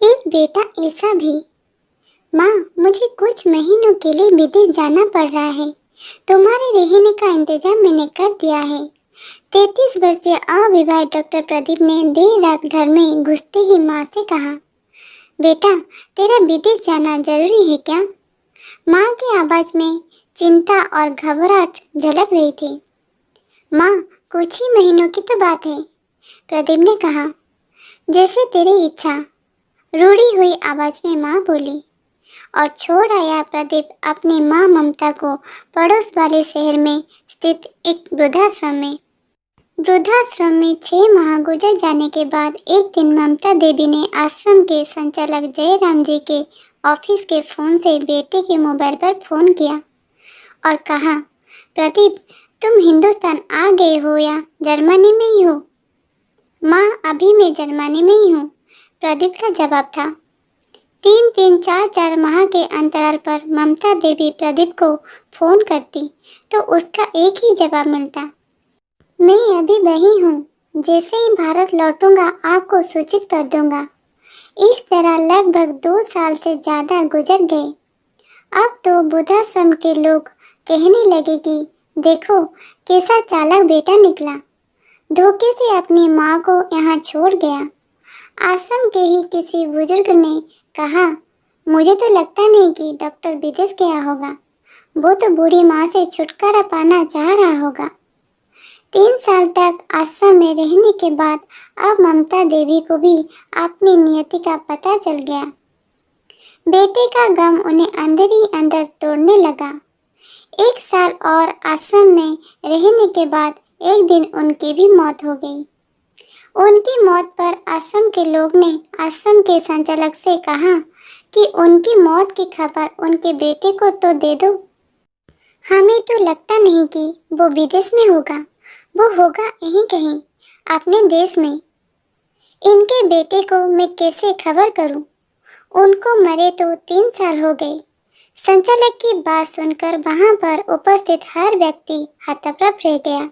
एक बेटा ऐसा भी। माँ, मुझे कुछ महीनों के लिए विदेश जाना पड़ रहा है। तुम्हारे रहने का इंतजाम मैंने कर दिया है। 33 वर्षीय अविवाहित डॉक्टर प्रदीप ने देर रात घर में घुसते ही माँ से कहा, बेटा, तेरा विदेश जाना जरूरी है क्या? माँ की आवाज में चिंता और घबराहट झलक रही थी। माँ, कुछ ही महीनों की तो बात है, प्रदीप ने कहा। जैसे तेरी इच्छा, रूड़ी हुई आवाज में माँ बोली। और छोड़ आया प्रदीप अपनी माँ ममता को पड़ोस वाले शहर में स्थित एक वृद्धाश्रम में। वृद्धाश्रम में 6 माह गुजर जाने के बाद एक दिन ममता देवी ने आश्रम के संचालक जयराम जी के ऑफिस के फोन से बेटे के मोबाइल पर फोन किया और कहा, प्रदीप, तुम हिंदुस्तान आ गए हो या जर्मनी में ही हो? माँ, अभी मैं जर्मनी में ही हूँ, प्रदीप का जवाब था। 3-3, 4-4 माह के अंतराल पर ममता देवी प्रदीप को फोन करती तो उसका एक ही जवाब मिलता, मैं अभी वही हूँ, जैसे ही भारत लौटूंगा आपको सूचित कर दूंगा। इस तरह लगभग 2 साल से ज्यादा गुजर गए। अब तो वृद्धाश्रम के लोग कहने लगे कि देखो कैसा चालाक बेटा निकला, धोखे से अपनी माँ को यहाँ छोड़ गया। आश्रम के ही किसी बुजुर्ग ने कहा, मुझे तो लगता नहीं कि डॉक्टर विदेश गया होगा, वो तो बूढ़ी माँ से छुटकारा पाना चाह रहा होगा। 3 साल तक आश्रम में रहने के बाद अब ममता देवी को भी अपनी नियति का पता चल गया। बेटे का गम उन्हें अंदर ही अंदर तोड़ने लगा। 1 साल और आश्रम में रहने के बाद एक दिन उनकी भी मौत हो गई। उनकी मौत पर आश्रम के लोग ने आश्रम के संचालक से कहा कि उनकी मौत की खबर उनके बेटे को तो दे दो। हमें तो लगता नहीं कि वो विदेश में होगा, वो होगा यहीं कहीं अपने देश में। इनके बेटे को मैं कैसे खबर करूं? उनको मरे तो 3 साल हो गए। संचालक की बात सुनकर वहां पर उपस्थित हर व्यक्ति हतप्रभ रह गया।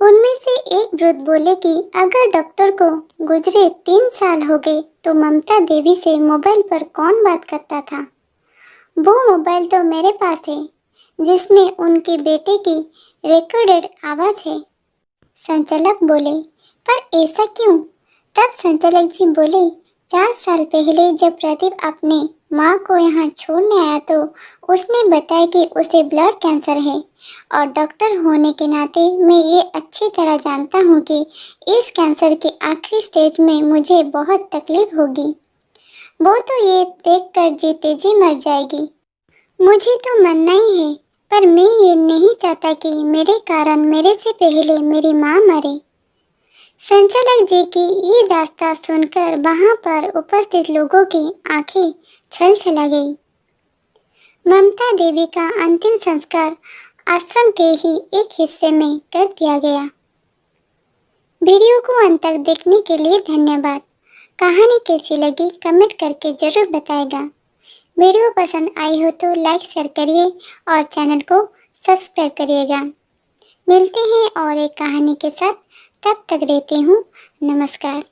उनमें से एक वृद्ध बोले कि अगर डॉक्टर को गुजरे 3 साल हो गए तो ममता देवी से मोबाइल पर कौन बात करता था? वो मोबाइल तो मेरे पास है, जिसमें उनके बेटे की रिकॉर्डेड आवाज है। संचालक बोले, पर ऐसा क्यों? तब संचालक जी बोले, 4 साल पहले जब प्रदीप अपने माँ को यहाँ छोड़ने आया तो उसने बताया कि उसे ब्लड कैंसर है और डॉक्टर होने के नाते मैं ये अच्छी तरह जानता हूँ कि इस कैंसर के आखिरी स्टेज में मुझे बहुत तकलीफ होगी। वो तो ये देखकर जीते जी मर जाएगी। मुझे तो मरना ही है, पर मैं ये नहीं चाहता कि मेरे कारण मेरे से पहले मेरी माँ मरे। संचालक जी की ये दास्तान सुनकर वहां पर उपस्थित लोगों की आंखें छल छला गई। ममता देवी का अंतिम संस्कार आश्रम के ही एक हिस्से में कर दिया गया। वीडियो को अंत तक देखने के लिए धन्यवाद। कहानी कैसी लगी कमेंट करके जरूर बताएगा। वीडियो पसंद आई हो तो लाइक शेयर करिए और चैनल को सब्सक्राइब करिएगा। मिलते हैं और एक कहानी के साथ, तब तक रहती हूँ नमस्कार।